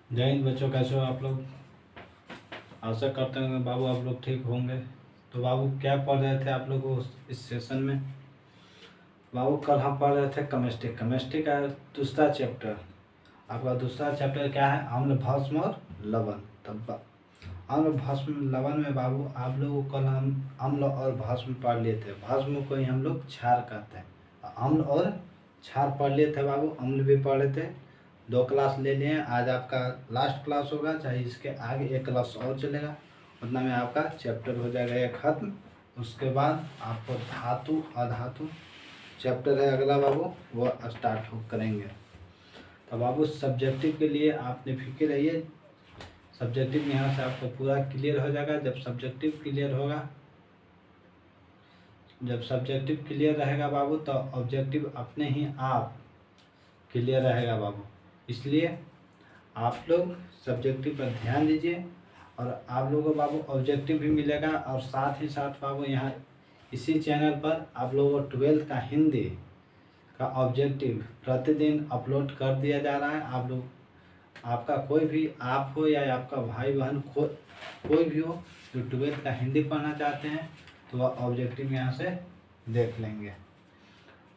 जय हिंद बच्चों, कैसे हो आप लोग। आशा करते हैं बाबू आप लोग ठीक होंगे। तो बाबू क्या पढ़ रहे थे आप लोग इस सेशन में। बाबू कल हम पढ़ रहे थे केमिस्ट्री का दूसरा चैप्टर। आपका दूसरा चैप्टर क्या है, अम्ल भस्म और लवण। तब अम्ल भस्म लवण में बाबू आप लोगों को कल हम अम्ल और भस्म पढ़ लिए थे। भस्म को ही हम लोग क्षार कहते हैं। अम्ल और क्षार पढ़ लिए थे बाबू, अम्ल भी पढ़े थे। 2 क्लास ले लिए। आज आपका लास्ट क्लास होगा, चाहे इसके आगे 1 क्लास और चलेगा, उतना में आपका चैप्टर हो जाएगा ये खत्म। उसके बाद आपको धातु अधातु चैप्टर है अगला बाबू, वो स्टार्ट करेंगे। तो बाबू सब्जेक्टिव के लिए आप बेफिक्र रहिए। सब्जेक्टिव यहाँ से आपको पूरा क्लियर हो जाएगा। जब सब्जेक्टिव क्लियर होगा, जब सब्जेक्टिव क्लियर रहेगा बाबू, तो ऑब्जेक्टिव अपने ही आप क्लियर रहेगा बाबू। इसलिए आप लोग सब्जेक्टिव पर ध्यान दीजिए और आप लोगों को बाबू ऑब्जेक्टिव भी मिलेगा। और साथ ही साथ बाबू यहाँ इसी चैनल पर आप लोगों को 12th का हिंदी का ऑब्जेक्टिव प्रतिदिन अपलोड कर दिया जा रहा है। आप लोग, आपका कोई भी आप हो या आपका भाई बहन कोई भी हो जो 12th का हिंदी पढ़ना चाहते हैं, तो वह ऑब्जेक्टिव यहाँ से देख लेंगे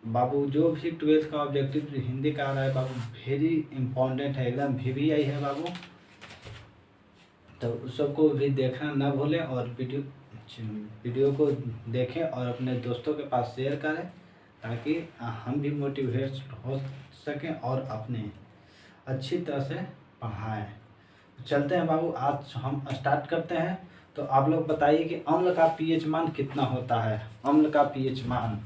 बाबू। जो भी 12th का ऑब्जेक्टिव हिंदी का आ रहा है बाबू, वेरी इंपॉर्टेंट है, एकदम VVI है बाबू। तो उस सबको भी देखना ना भूलें और वीडियो को देखें और अपने दोस्तों के पास शेयर करें, ताकि हम भी मोटिवेट हो सकें और अपने अच्छी तरह से पढ़ाएं। चलते हैं बाबू, आज हम स्टार्ट करते हैं। तो आप लोग बताइए कि अम्ल का pH मान कितना होता है। अम्ल का pH मान,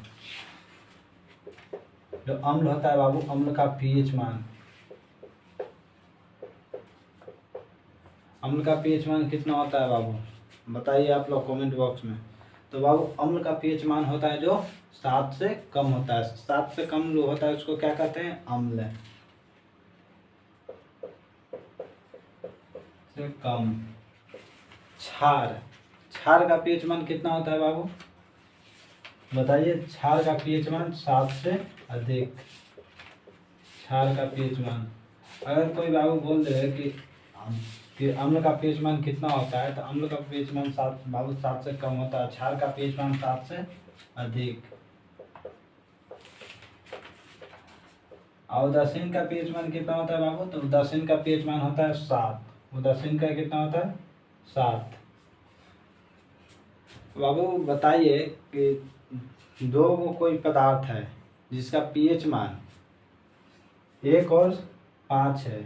जो अम्ल होता है बाबू, अम्ल का pH मान, अम्ल का pH मान कितना होता है बाबू, बताइए आप लोग कमेंट बॉक्स में। तो बाबू अम्ल का pH मान होता है जो 7 से कम होता है। 7 से कम जो होता है उसको क्या कहते हैं, अम्ल से कम। क्षार, क्षार का pH मान कितना होता है बाबू, बताइए। क्षार का pH मान 7 से अधिक। क्षार का pH मान, अगर कोई बाबू बोल दे कि अम्ल का pH मान कितना होता है, तो अम्ल का pH मान 7 बाबू 7 से कम होता है। क्षार का pH मान 7 से अधिक। और उदासीन का pH मान कितना होता है बाबू, तो उदासीन का pH मान होता है 7। उदासीन का कितना होता है, 7। बाबू बताइए कि दो कोई पदार्थ है जिसका pH मान 1 और 5 है।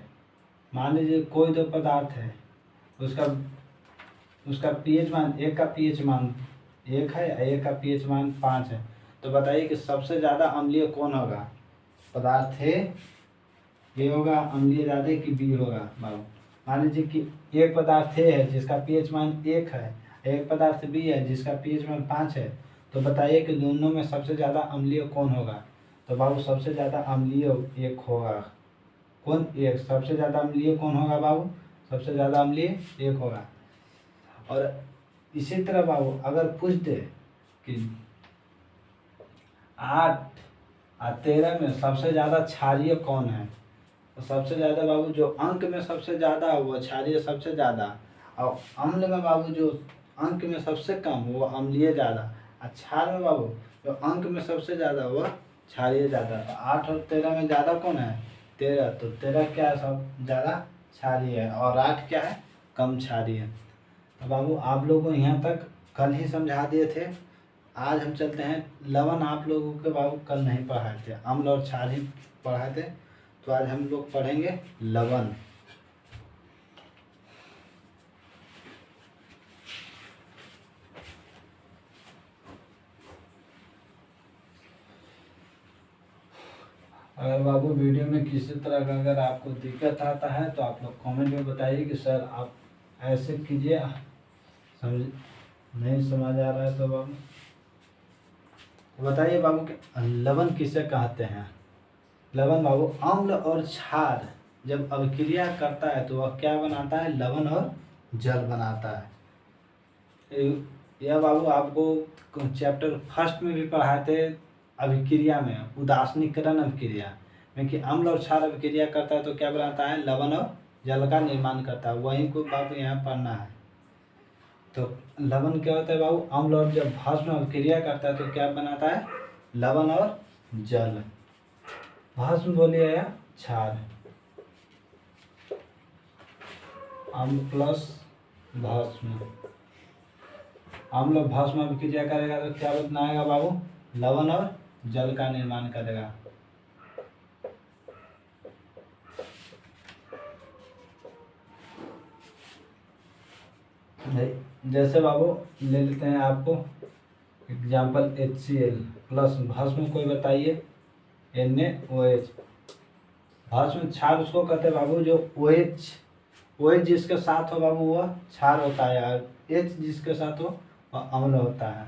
मान लीजिए कोई 2 पदार्थ है, उसका pH मान, एक का pH मान 1 है और एक का pH मान 5 है। तो बताइए कि सबसे ज़्यादा अम्लीय कौन होगा। पदार्थ है ए होगा अम्लीय ज़्यादा कि बी होगा बाबू। मान लीजिए कि एक पदार्थ ए है जिसका pH मान 1 है, एक पदार्थ बी है जिसका pH मान 5 है। तो बताइए कि दोनों में सबसे ज़्यादा अम्लीय कौन होगा। तो बाबू सबसे ज़्यादा अम्लीय 1 होगा। कौन, 1। सबसे ज़्यादा अम्लीय कौन होगा बाबू, सबसे ज़्यादा अम्लीय 1 होगा। और इसी तरह बाबू अगर पूछ दे कि 8 और 13 में सबसे ज़्यादा क्षारीय कौन है, तो सबसे ज़्यादा बाबू जो अंक में सबसे ज़्यादा वो क्षारीय सबसे ज़्यादा, और अम्ल में बाबू जो अंक में सबसे कम वो अम्लीय ज़्यादा, और क्षार में बाबू जो अंक में सबसे ज़्यादा वो क्षारीय ज़्यादा। तो 8 और 13 में ज़्यादा कौन है, 13। तो 13 क्या है, सब ज़्यादा क्षारीय है, और 8 क्या है, कम क्षारीय है। तो बाबू आप लोगों को यहाँ तक कल ही समझा दिए थे। आज हम चलते हैं लवण। आप लोगों के बाबू कल नहीं पढ़ाए थे, अम्ल और क्षार ही पढ़ाए थे। तो आज हम लोग पढ़ेंगे लवण। अगर बाबू वीडियो में किसी तरह का अगर आपको दिक्कत आता है तो आप लोग कमेंट में बताइए कि सर आप ऐसे कीजिए, समझ नहीं समझ आ रहा है तो बाबू बताइए बाबू कि लवण किसे कहते हैं। लवण बाबू अम्ल और क्षार जब अभिक्रिया करता है तो वह क्या बनाता है, लवण और जल बनाता है। यह बाबू आपको चैप्टर फर्स्ट में भी पढ़ाए थे, अभिक्रिया में, उदासीनीकरण अभिक्रिया में, कि अम्ल और क्षार अभिक्रिया करता है तो क्या बनाता है, लवण और जल का निर्माण करता है, वहीं को बाबू यहाँ पढ़ना है। तो लवण क्या होता है बाबू, अम्ल और जब भस्म अभिक्रिया करता है तो क्या बनाता है, लवण और जल। भस्म बोलिए या क्षार, अम्ल प्लस भस्म, अम्ल भस्म अभिक्रिया करेगा तो क्या बनाएगा बाबू, लवण और जल का निर्माण करेगा। जैसे बाबू ले लेते हैं आपको एग्जाम्पल HCl प्लस भस्म कोई बताइए, NaOH। भस्म क्षार उसको कहते हैं बाबू जो OH जिसके साथ हो बाबू वह क्षार होता है, और H जिसके साथ हो वह अम्ल होता है।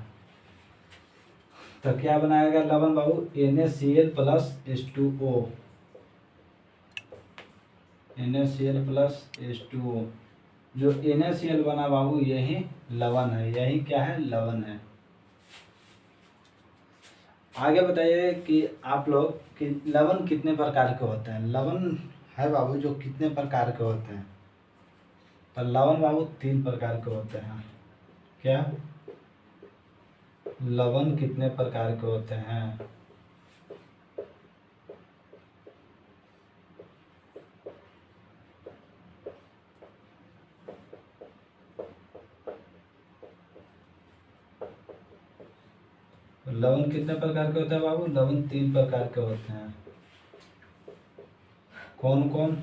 तो क्या बनाएगा लवण बाबू, NaCl plus H2O, NaCl plus H2O। जो NaCl बना बाबू यही लवण है, यही क्या है, लवण है। आगे बताइए कि आप लोग कि लवण कितने प्रकार के होते हैं। लवण है बाबू जो कितने प्रकार के होते हैं, तो लवण बाबू 3 प्रकार के होते हैं। क्या, लवण कितने प्रकार के होते हैं, लवण कितने प्रकार के होते हैं बाबू, लवण 3 प्रकार के होते हैं। कौन कौन,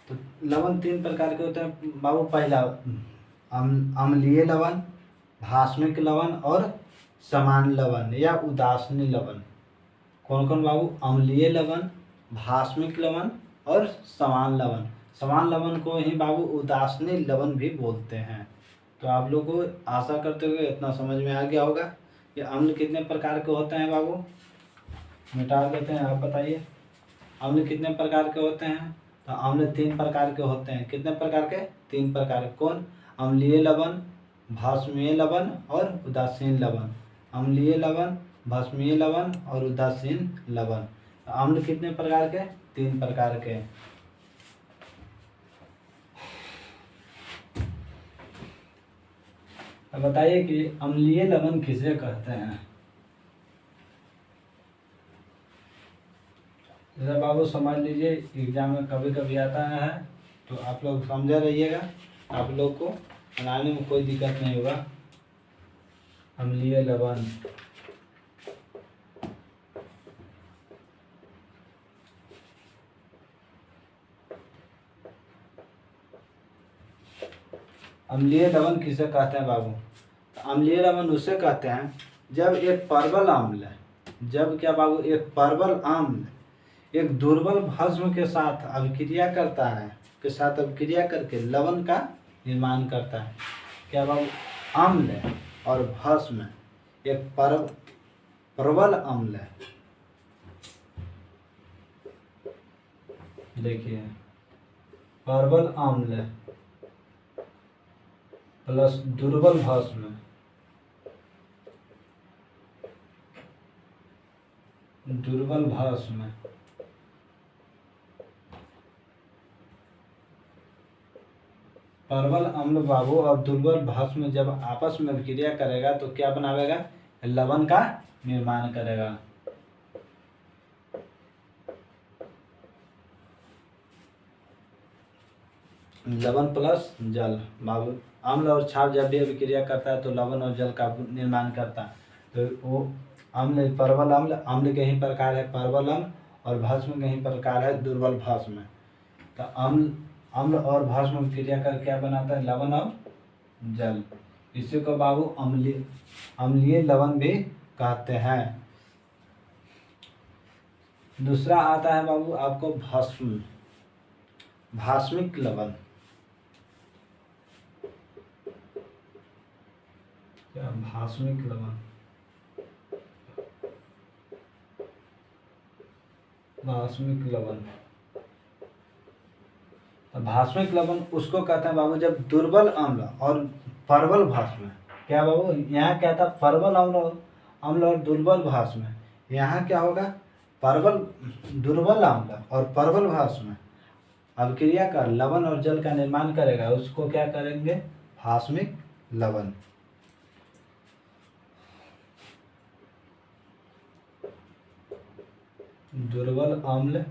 तो लवण 3 प्रकार के होते हैं बाबू। पहला अम्लीय लवण, भास्मिक लवण और समान लवण या उदासीन लवण। कौन कौन बाबू, अम्लीय लवण, भास्मिक लवण और समान लवण। समान लवण को ही बाबू उदासीन लवण भी बोलते हैं। तो आप लोगों को आशा करते हुए इतना समझ में आ गया होगा कि अम्ल कितने प्रकार के होते हैं बाबू। मिटा देते हैं, आप बताइए अम्ल कितने प्रकार के होते हैं। तो अम्ल 3 प्रकार के होते हैं। कितने प्रकार के, 3 प्रकार के। कौन, अम्लीय लवण, भस्मीय लवण और उदासीन लवण। अम्लीय लवण, भस्मीय लवण और उदासीन लवण। अम्ल कितने प्रकार के, 3 प्रकार के। अब बताइए कि अम्लीय लवण किसे कहते हैं। जैसे बाबू समझ लीजिए एग्जाम में कभी कभी आता है, तो आप लोग समझा रहिएगा, आप लोग को बनाने में कोई दिक्कत नहीं होगा। अम्लीय लवण, अम्लीय लवण किसे कहते हैं बाबू। अम्लीय लवण उसे कहते हैं जब एक प्रबल अम्ल, जब क्या बाबू, एक प्रबल अम्ल एक दुर्बल भस्म के साथ अभिक्रिया करता है, के साथ अभिक्रिया करके लवण का निर्माण करता है। क्या बाबू, अम्ल और भस्म एक प्रबल अम्ल, देखिए प्रबल अम्ल प्लस दुर्बल भस्म, दुर्बल भस्म प्रबल अम्ल बाबू और दुर्बल भस्म जब आपस में अभिक्रिया करेगा तो क्या बनावेगा, लवण का निर्माण करेगा। लवण प्लस जल बाबू, अम्ल और क्षार जब भी अभिक्रिया करता है तो लवण और जल का निर्माण करता है। तो वो अम्ल, प्रबल अम्ल, अम्ल के ही प्रकार है प्रबल अम्ल और भस्म के ही प्रकार है दुर्बल भस्म। तो अम्ल और भस्म अभिक्रिया कर क्या बनाता है, लवण और जल। इसी को बाबू अम्लीय लवण भी कहते हैं। दूसरा आता है बाबू आपको भस्म, भास्मिक लवण। क्या, भास्मिक लवण, भास्मिक लवण। भास्मिक लवण उसको कहते हैं बाबू जब दुर्बल अम्ल और प्रबल भस्म, क्या बाबू यहाँ क्या था, प्रबल अम्ल और दुर्बल भस्म। यहाँ क्या होगा, दुर्बल अम्ल और प्रबल भस्म अभिक्रिया कर लवण और जल का निर्माण करेगा उसको क्या करेंगे, भास्मिक लवण। दुर्बल अम्ल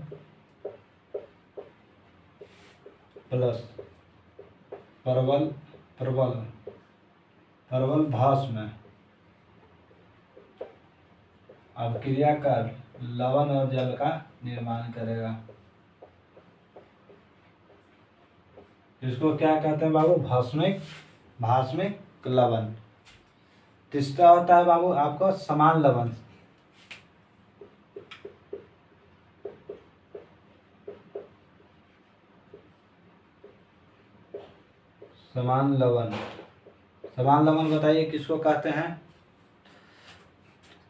प्लस प्रबल प्रबल प्रबल भास्म अभिक्रिया कर लवण और जल का निर्माण करेगा। इसको क्या कहते हैं बाबू, भास्मिक लवण। तीसरा होता है बाबू आपको समान लवण। समान लवण बताइए किसको कहते हैं।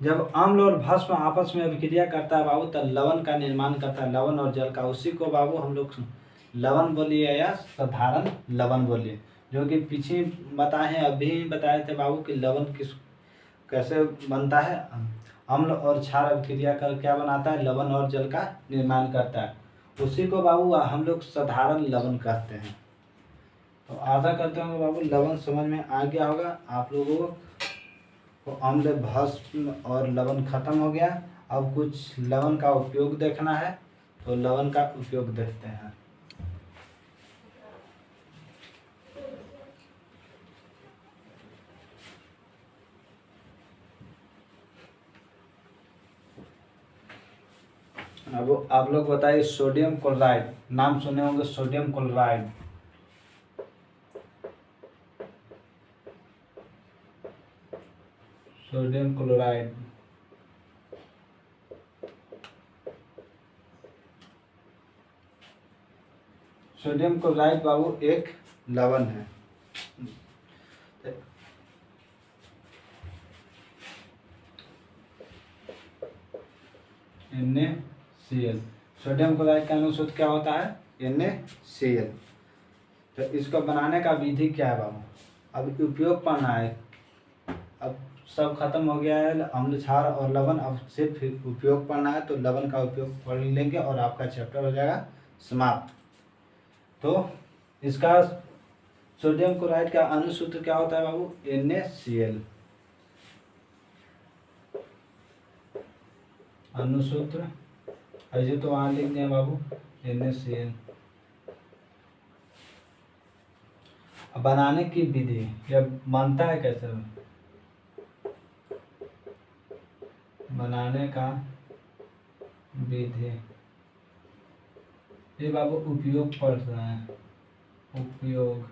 जब अम्ल और भस्म आपस में अभिक्रिया करता है बाबू तब लवण का निर्माण करता है, लवण और जल का। उसी को बाबू हम लोग लवण बोलिए या साधारण लवण बोलिए। जो कि पीछे बताए हैं, अभी बताए थे बाबू कि लवण कैसे बनता है। अम्ल और क्षार अभिक्रिया कर क्या बनाता है, लवण और जल का निर्माण करता है। उसी को बाबू हम लोग साधारण लवण कहते हैं। तो आशा करते हैं बाबू लवण समझ में आ गया होगा आप लोगों को। तो अम्ल भस्म और लवण खत्म हो गया। अब कुछ लवण का उपयोग देखना है, तो लवण का उपयोग देखते हैं। अब आप लोग बताइए, सोडियम क्लोराइड नाम सुने होंगे, sodium chloride. Sodium chloride sodium chloride बाबू एक लवण है। NaCl। सोडियम क्लोराइड का अनुसूत्र क्या होता है, NaCl। तो इसको बनाने का विधि क्या है बाबू, अब उपयोग पढ़ना है। अब सब खत्म हो गया है, अम्ल क्षार और लवण, अब सिर्फ उपयोग पढ़ना है। तो लवण का उपयोग पढ़ लेंगे और आपका चैप्टर हो जाएगा समाप्त। तो इसका सोडियम क्लोराइड का अनुसूत्र क्या होता है बाबू, NaCl। अनुसूत्र ऐसे तो वहां लिख दिया बाबू NaCl। बनाने की विधि, यह बनता है कैसे, बनाने का विधि। ये बाबू उपयोग पढ़ रहे हैं, उपयोग।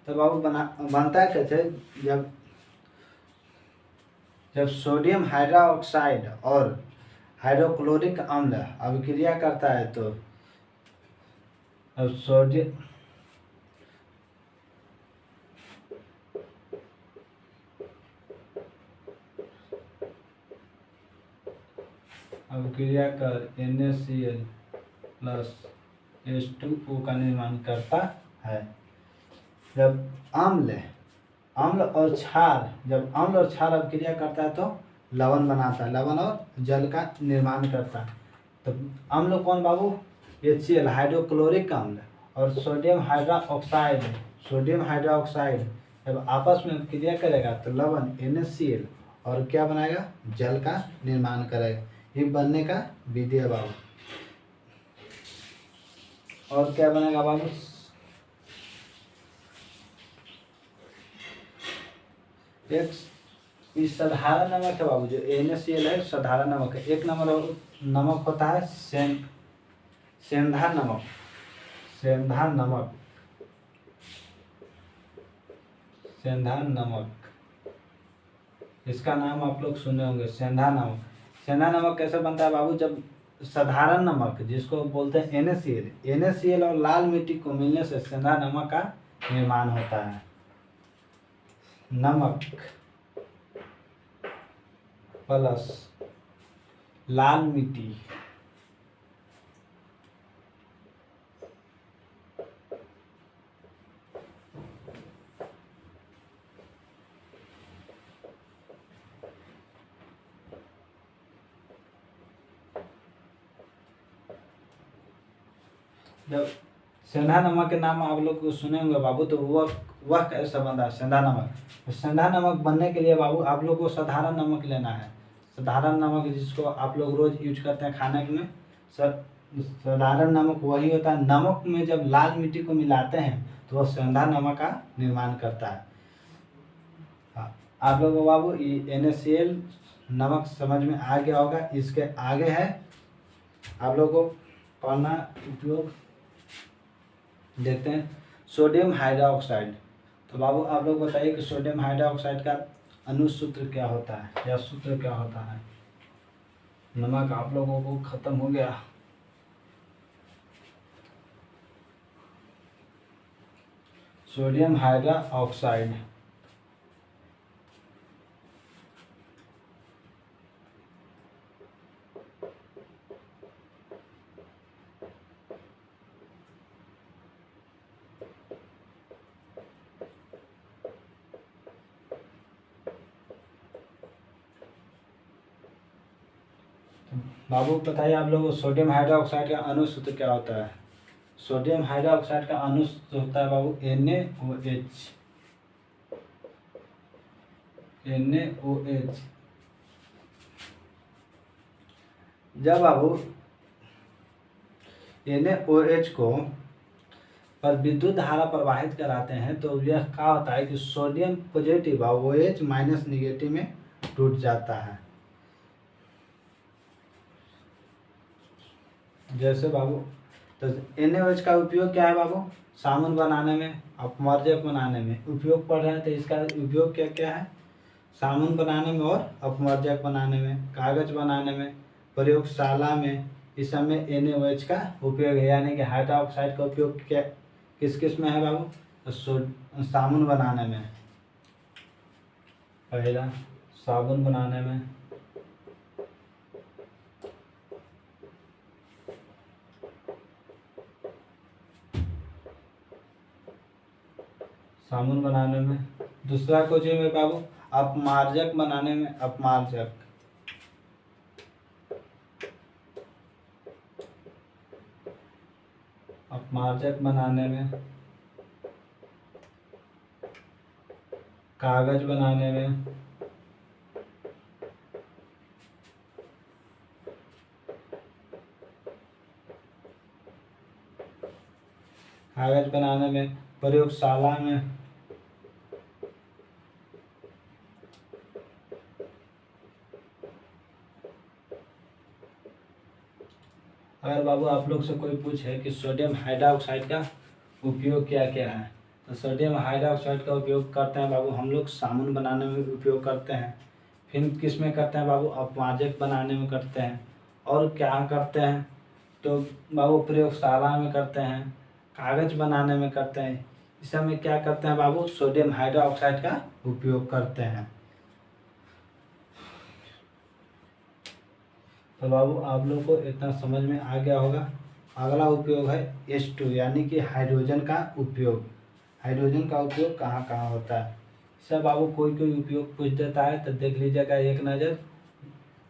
तो बाबू बनता है कैसे, जब सोडियम हाइड्रोक्साइड और हाइड्रोक्लोरिक अम्ल अभिक्रिया करता है तो अब सोडियम अभिक्रिया कर NaCl प्लस H2O का निर्माण करता है। जब अम्ल और क्षार अभिक्रिया करता है तो लवण बनाता है, लवण और जल का निर्माण करता है। तो अम्ल कौन बाबू, HCl हाइड्रोक्लोरिक अम्ल, और सोडियम हाइड्रोक्साइड जब आपस में अभिक्रिया करेगा तो लवण NaCl और क्या बनाएगा, जल का निर्माण करेगा। ये बनने का विधि है बाबू। और क्या बनेगा बाबू, एक साधारण नमक है बाबू, जो NaCl है साधारण नमक है। एक नमक होता है सेंधा नमक। इसका नाम आप लोग सुने होंगे, सेंधा नमक कैसे बनता है बाबू, जब साधारण नमक जिसको बोलते हैं NaCl और लाल मिट्टी को मिलने से सेंधा नमक का निर्माण होता है। नमक प्लस लाल मिट्टी जब सेंधा नमक के नाम आप लोग सुने होंगे बाबू, तो वह कैसा बनता है सेंधा नमक। तो सेंधा नमक बनने के लिए बाबू आप लोग को साधारण नमक लेना है। साधारण नमक जिसको आप लोग रोज यूज करते हैं खाने में, साधारण नमक वही होता है। नमक में जब लाल मिट्टी को मिलाते हैं तो वह सेंधा नमक का निर्माण करता है। आप लोगों को बाबू NaCl नमक समझ में आ गया होगा। इसके आगे है आप लोगों को पढ़ना उपयोग देखते हैं सोडियम हाइड्रोक्साइड। तो बाबू आप लोग बताइए कि सोडियम हाइड्रोक्साइड का अनुसूत्र क्या होता है या सूत्र क्या होता है। नमक आप लोगों को खत्म हो गया। सोडियम हाइड्रोक्साइड बाबू बताइए आप लोगों को सोडियम हाइड्रोक्साइड का अनुसूत्र क्या होता है। सोडियम हाइड्रोक्साइड का अनुसूत्र होता है बाबू NaOH। NaOH जब बाबू NaOH को पर विद्युत धारा प्रवाहित कराते हैं तो यह क्या होता है कि सोडियम पॉजिटिव और OH माइनस निगेटिव में टूट जाता है। जैसे बाबू तो NaOH का उपयोग क्या है बाबू, साबुन बनाने में, अपमार्जक बनाने में उपयोग पड़ रहा है। तो इसका उपयोग क्या क्या है, साबुन बनाने में और अपमार्जक बनाने में, कागज बनाने में, प्रयोगशाला में, इस सब में NaOH का उपयोग है। यानी कि हाइड्रोक्साइड का उपयोग क्या किस किस में है बाबू, तो साबुन बनाने में, पहला साबुन बनाने में, साबुन बनाने में। दूसरा कुछ है बाबू अपमार्जक बनाने में, अपमार्जक, अपमार्जक बनाने में, कागज बनाने में, कागज बनाने में, प्रयोगशाला में, अगर बाबू आप लोग से कोई पूछे कि सोडियम हाइड्रोक्साइड का उपयोग क्या क्या है, तो सोडियम हाइड्रोक्साइड का उपयोग करते हैं बाबू हम लोग साबुन बनाने में उपयोग करते हैं। फिर किस में करते हैं बाबू, अपमार्जक बनाने में करते हैं। और क्या करते हैं तो बाबू प्रयोगशाला में करते हैं, कागज बनाने में करते हैं। इस सब में क्या करते हैं बाबू, सोडियम हाइड्रोक्साइड का उपयोग करते हैं। तो बाबू आप लोग को इतना समझ में आ गया होगा। अगला उपयोग है H2 यानी कि हाइड्रोजन का उपयोग। हाइड्रोजन का उपयोग कहाँ कहाँ होता है, सब बाबू कोई कोई उपयोग पूछ देता है तो देख लीजिएगा एक नज़र।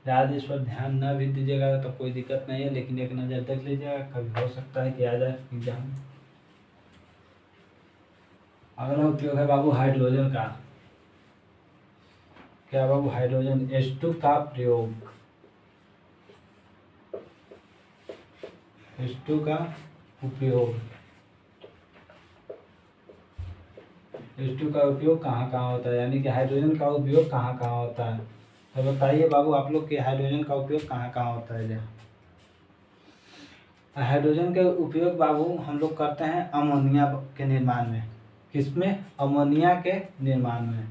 ज़्यादा इस पर ध्यान न भी दीजिएगा तो कोई दिक्कत नहीं है, लेकिन एक नज़र देख लीजिएगा, कभी हो सकता है कि आ जाए एग्जाम में। अगला उपयोग है बाबू हाइड्रोजन का। क्या बाबू, हाइड्रोजन H2 का प्रयोग, H2 का उपयोग, H2 का उपयोग कहाँ कहाँ होता है, यानी कि हाइड्रोजन का उपयोग कहाँ कहाँ होता है। तो बताइए बाबू आप लोग के हाइड्रोजन का उपयोग कहाँ कहाँ होता है। हाइड्रोजन का उपयोग बाबू हम लोग करते हैं अमोनिया के निर्माण में। किसमें, अमोनिया के निर्माण में।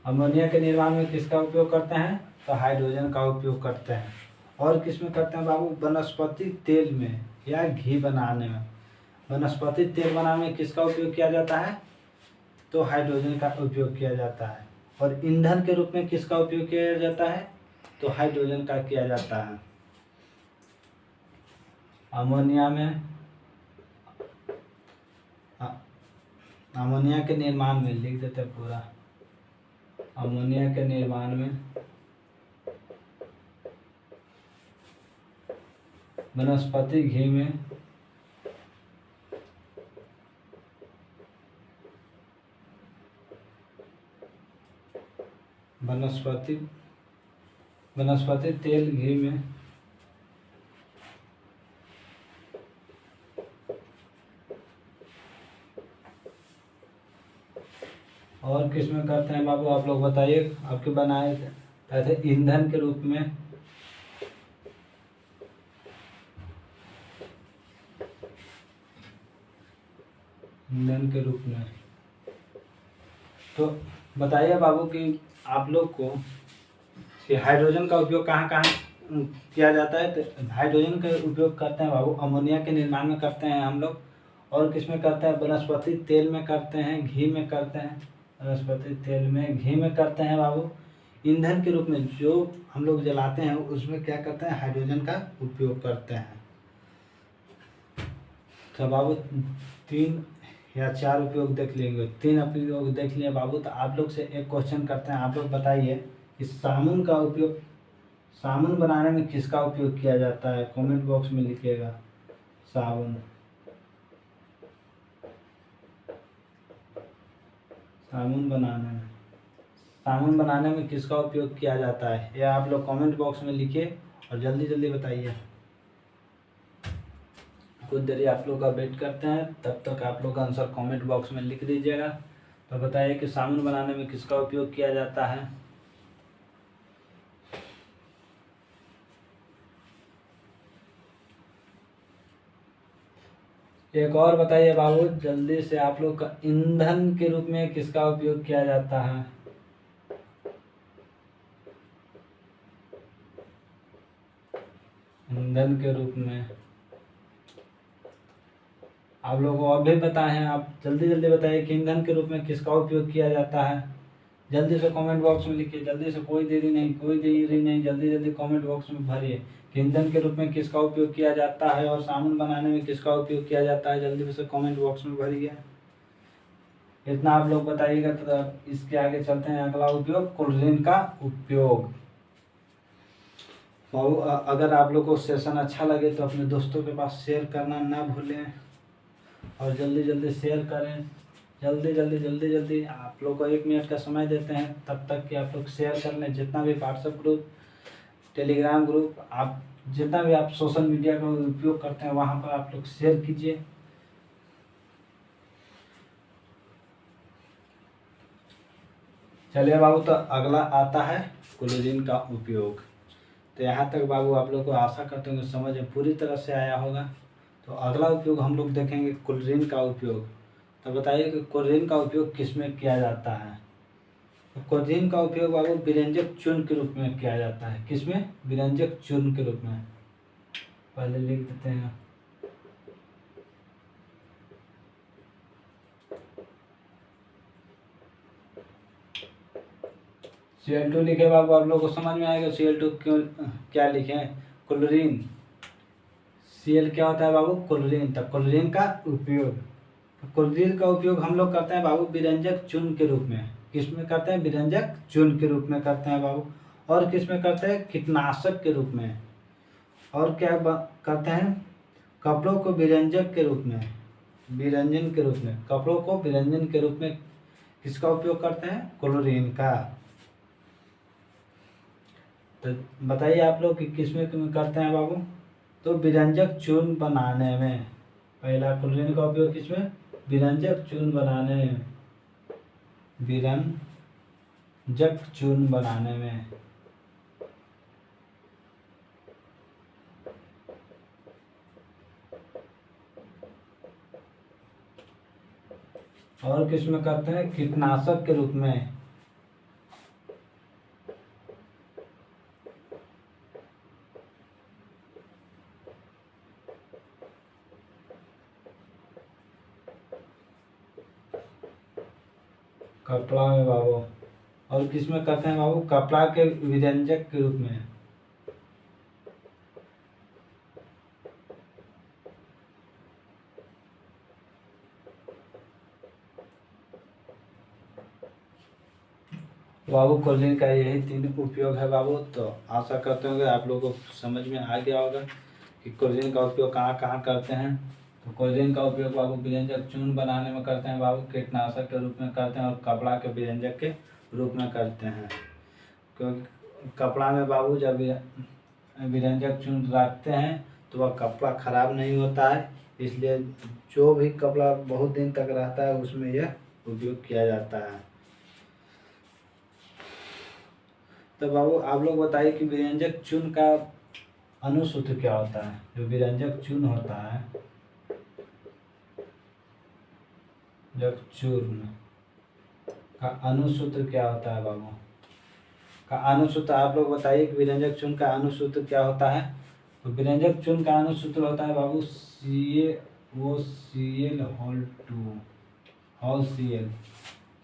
अमोनिया के निर्माण में किसका उपयोग करते हैं, तो हाइड्रोजन का उपयोग करते हैं। और किस में करते हैं बाबू, वनस्पति तेल में या घी बनाने में। वनस्पति तेल बनाने में किसका उपयोग किया जाता है, तो हाइड्रोजन का उपयोग किया जाता है। और ईंधन के रूप में किसका उपयोग किया जाता है, तो हाइड्रोजन का किया जाता है। अमोनिया में, अमोनिया के निर्माण में लिख देते हैं पूरा, अमोनिया के निर्माण में वनस्पति घी में वनस्पति तेल घी में और किस में करते हैं बाबू, आप लोग बताइए। आपके बनाए थे ईंधन के रूप में, ईंधन के रूप में। तो बताइए बाबू कि आप लोग को कि हाइड्रोजन का उपयोग कहाँ कहाँ किया जाता है। तो हाइड्रोजन का उपयोग करते हैं बाबू अमोनिया के निर्माण में करते हैं हम लोग। और किस में करते हैं, वनस्पति तेल में करते हैं, घी में करते हैं। वनस्पति तेल में, घी में करते हैं बाबू। ईंधन के रूप में जो हम लोग जलाते हैं उसमें क्या करते हैं, हाइड्रोजन का उपयोग करते हैं। तो बाबू 3 या 4 उपयोग देख लेंगे, 3 उपयोग देख लिए बाबू। तो आप लोग से एक क्वेश्चन करते हैं, आप लोग बताइए कि साबुन का उपयोग, साबुन बनाने में किसका उपयोग किया जाता है। कमेंट बॉक्स में लिखिएगा। साबुन, साबुन बनाने में किसका उपयोग किया जाता है, यह आप लोग कमेंट बॉक्स में लिखिए और जल्दी जल्दी बताइए। कुछ देर आप लोग का वेट करते हैं, तब तक आप लोग का आंसर कमेंट बॉक्स में लिख दीजिएगा। तो बताइए कि साबुन बनाने में किसका उपयोग किया जाता है। एक और बताइए बाबू जल्दी से, आप लोग का ईंधन के रूप में किसका उपयोग किया जाता है। ईंधन के रूप में आप लोगों को अभी बताए हैं, आप जल्दी जल्दी बताइए कि ईंधन के रूप में किसका उपयोग किया जाता है। जल्दी से कमेंट बॉक्स में लिखिए, जल्दी से, कोई देरी नहीं, जल्दी जल्दी कमेंट बॉक्स में भरिए कि ईंधन के रूप में किसका उपयोग किया जाता है और साबुन बनाने में किसका उपयोग किया जाता है। जल्दी से कमेंट बॉक्स में भरिए। इतना आप लोग बताइएगा तो इसके आगे चलते हैं। अगला उपयोग, क्लोरीन का उपयोग। अगर आप लोग को सेशन अच्छा लगे तो अपने दोस्तों के पास शेयर करना ना भूलें और जल्दी जल्दी शेयर करें। जल्दी आप लोग को 1 मिनट का समय देते हैं, तब तक कि आप लोग शेयर कर लें। जितना भी व्हाट्सएप ग्रुप, टेलीग्राम ग्रुप, आप जितना भी आप सोशल मीडिया का उपयोग करते हैं वहाँ पर आप लोग शेयर कीजिए। चलिए बाबू, तो अगला आता है क्लोरीन का उपयोग। तो यहाँ तक बाबू आप लोग को आशा करते हैं समझ में पूरी तरह से आया होगा। तो अगला उपयोग हम लोग देखेंगे क्लोरीन का उपयोग। तो बताइए कि क्लोरीन का उपयोग किस में किया जाता है। तो क्लोरीन का उपयोग बाबू विरंजक चूर्ण के रूप में किया जाता है। किसमें, विरंजक चूर्ण के रूप में। पहले लिख देते हैं। Cl2 लिखे बाबू, आप लोग को समझ में आएगा Cl2 क्यों, क्या लिखे, क्लोरीन। Cl क्या होता है बाबू, क्लोरीन। तब क्लोरीन का उपयोग, क्लोरीन का उपयोग हम लोग करते हैं बाबू विरंजक चूर्ण के रूप में। किस में करते हैं, विरंजक चूर्ण के रूप में करते हैं बाबू। और किस में करते हैं, कीटनाशक के रूप में। और क्या करते हैं, कपड़ों को विरंजक के रूप में, विरंजन के रूप में, कपड़ों को विरंजन के रूप में किसका उपयोग करते हैं, क्लोरीन का। तो बताइए आप लोग कि किस में करते हैं बाबू। तो विरंजक चूर्ण बनाने में, पहला क्लोरीन का उपयोग किसमें, विरंजक चूर्ण बनाने में, विरंजक चूर्ण बनाने में। और किस में करते हैं, कीटनाशक के रूप में। कपड़ा में बाबू। और किस में करते हैं बाबू, कपड़ा के विरंजक के रूप में। बाबू क्लोरीन का यही 3 उपयोग है बाबू। तो आशा करते होंगे आप लोगों को समझ में आ गया होगा। कि क्लोरीन का उपयोग कहाँ कहाँ करते हैं। तो क्लोरीन का उपयोग बाबू व्यंजक चूर्ण बनाने में करते हैं बाबू, कीटनाशक के रूप में करते हैं और कपड़ा के व्यंजक के रूप में करते हैं। क्योंकि कपड़ा में बाबू जब व्यंजक चूर्ण रखते हैं तो वह कपड़ा खराब नहीं होता है, इसलिए जो भी कपड़ा बहुत दिन तक रहता है उसमें यह उपयोग किया जाता है। तो बाबू आप लोग बताइए कि व्यंजक चूर्ण का अनुसूत्र क्या होता है। जो व्यंजक चूर्ण होता है, व्यंजक चूर्ण का अनुसूत्र क्या होता है बाबू, का अनुसूत्र आप लोग बताइए कि व्यंजक चूर्ण का अनुसूत्र क्या होता है। तो व्यंजक चूर्ण का अनुसूत्र होता है बाबू CaOCl होल 2 होल Cl।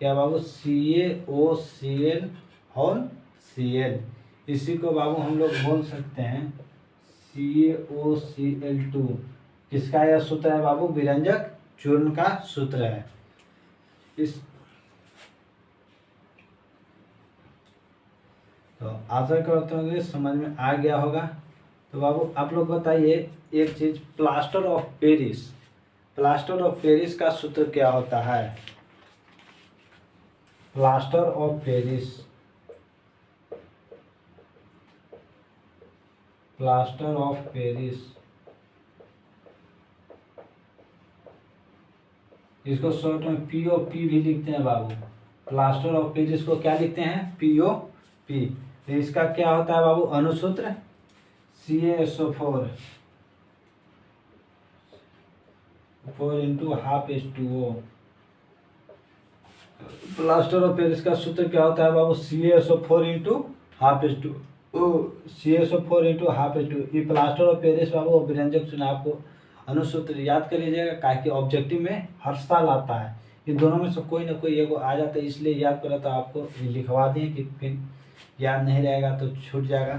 क्या बाबू, CaOCl होल Cl। इसी को बाबू हम लोग बोल सकते हैं CaOCl2। किसका यह सूत्र है बाबू, व्यंजक चूर्ण का सूत्र है। इस तो आशा करता हूँ कि समझ में आ गया होगा। तो बाबू आप लोग बताइए एक चीज, plaster of Paris, plaster of Paris का सूत्र क्या होता है। Plaster of Paris, plaster of Paris, इसको शॉर्ट में POP भी लिखते हैं बाबू। प्लास्टर ऑफ पेरिस को क्या लिखते हैं, POP। तो इसका क्या होता है बाबू अनुसूत्र, CaSO4 4x2O। Plaster of Paris का सूत्र क्या होता है बाबू, CaSO4 CaSO4 ये प्लास्टर ऑफ पेरिस बाबू व्यंजक चूर्ण। आपको अनुसूत्र याद कर लीजिएगा, काहे ऑब्जेक्टिव में हर साल आता है। ये दोनों में से कोई ना कोई एगो आ जाता है, इसलिए याद करा तो आपको लिखवा दिए कि फिर याद नहीं रहेगा तो छूट जाएगा।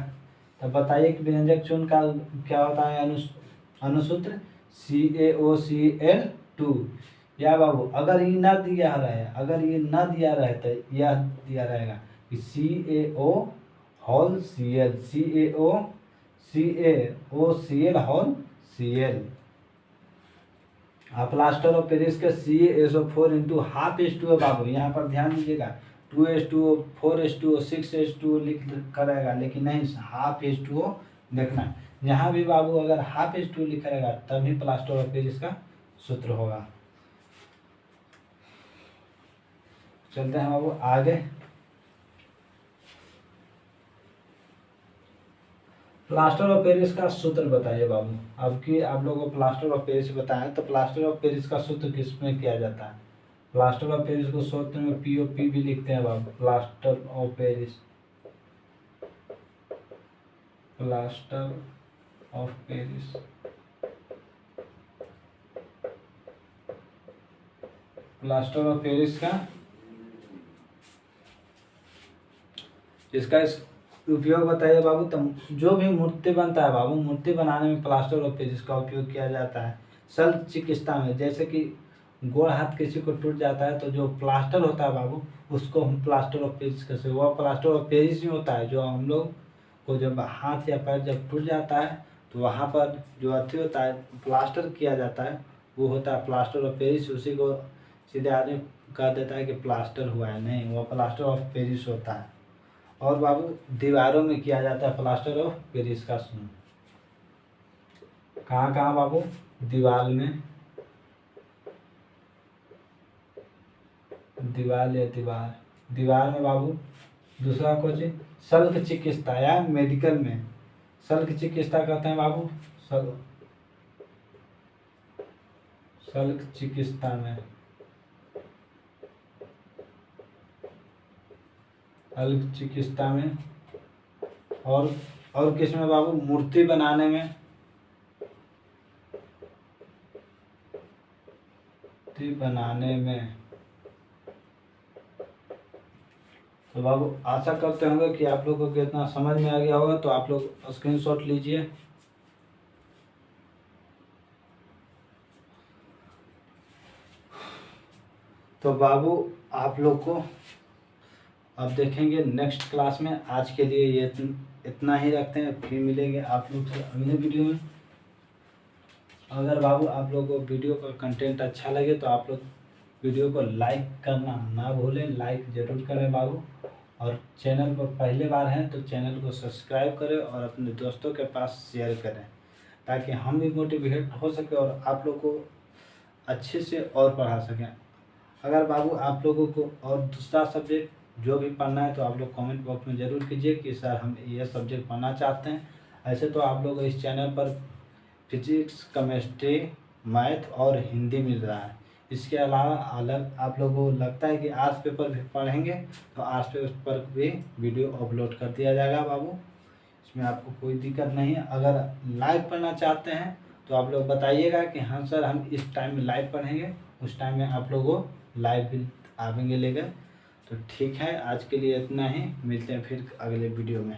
तो बताइए कि व्यंजक चूर्ण का क्या होता है अनुसूत्र, CaOCl2। या बाबू अगर ये ना दिया रहे, अगर ये ना दिया रहे तो यह दिया रहेगा कि CaO whole Cl, CaOCl whole Cl। Plaster of Paris के CaSO4 इंटू हाफ H2O बाबू, यहाँ पर ध्यान दीजिएगा 2H2O 4H2O 6H2O लिख करेगा, लेकिन नहीं हाफ H2O देखना। यहाँ भी बाबू अगर हाफ H2O लिखा रहेगा तभी प्लास्टर ऑफ पेरिस का सूत्र होगा। चलते हैं बाबू आगे। प्लास्टर ऑफ पेरिस का सूत्र बताइए बाबू। अब कि आप लोगों को प्लास्टर ऑफ पेरिस बताएं तो प्लास्टर ऑफ पेरिस का सूत्र किसमें किया जाता है। प्लास्टर ऑफ पेरिस को सूत्र में POP भी लिखते हैं बाबू। Plaster of Paris, plaster of Paris, plaster of Paris का इसका उपयोग बताइए बाबू। तो जो भी मूर्ति बनता है बाबू, मूर्ति बनाने में प्लास्टर ऑफ पेरिस का उपयोग किया जाता है। शल्य चिकित्सा में, जैसे कि गोड़ हाथ किसी को टूट जाता है तो जो प्लास्टर होता है बाबू उसको हम प्लास्टर ऑफ पेरिस कहते हैं। वह प्लास्टर ऑफ पेरिस ही होता है जो हम लोग को जब हाथ या पैर जब टूट जाता है तो वहाँ पर जो अथी होता है प्लास्टर किया जाता है, वो होता है प्लास्टर ऑफ पेरिस। उसी को सीधे आदमी कह देता है कि प्लास्टर हुआ है, नहीं, वह प्लास्टर ऑफ पेरिस होता है। और बाबू दीवारों में किया जाता है प्लास्टर ऑफ पेरिस का सूत्र। कहाँ कहाँ बाबू, दीवार में, दीवार या दीवार में बाबू। दूसरा कुछ शल्य चिकित्सा या मेडिकल में शल्य चिकित्सा कहते हैं बाबू। शल्य चिकित्सा में, शल्य चिकित्सा में और किस में बाबू, मूर्ति बनाने में, मूर्ति बनाने में। तो बाबू आशा करते होंगे कि आप लोगों को कितना समझ में आ गया होगा। तो आप लोग स्क्रीनशॉट लीजिए। तो बाबू आप लोग को अब देखेंगे नेक्स्ट क्लास में। आज के लिए ये इतना ही रखते हैं, फिर मिलेंगे आप लोग से अगले वीडियो में। अगर बाबू आप लोगों को वीडियो का कंटेंट अच्छा लगे तो आप लोग वीडियो को लाइक करना ना भूलें, लाइक ज़रूर करें बाबू। और चैनल पर पहले बार हैं तो चैनल को सब्सक्राइब करें और अपने दोस्तों के पास शेयर करें, ताकि हम भी मोटिवेट हो सके और आप लोग को अच्छे से और पढ़ा सकें। अगर बाबू आप लोगों को और दूसरा सब्जेक्ट जो भी पढ़ना है तो आप लोग कमेंट बॉक्स में ज़रूर कीजिए कि सर हम ये सब्जेक्ट पढ़ना चाहते हैं। ऐसे तो आप लोग इस चैनल पर फिजिक्स, केमिस्ट्री, मैथ और हिंदी मिल रहा है। इसके अलावा अलग आप लोगों को लगता है कि आर्ट्स पेपर भी पढ़ेंगे तो आर्ट्स पेपर भी वीडियो अपलोड कर दिया जाएगा बाबू, इसमें आपको कोई दिक्कत नहीं है। अगर लाइव पढ़ना चाहते हैं तो आप लोग बताइएगा कि हाँ सर हम इस टाइम में लाइव पढ़ेंगे, उस टाइम में आप लोगों को लाइव भी आवेंगे लेकर। तो ठीक है, आज के लिए इतना ही, मिलते हैं फिर अगले वीडियो में।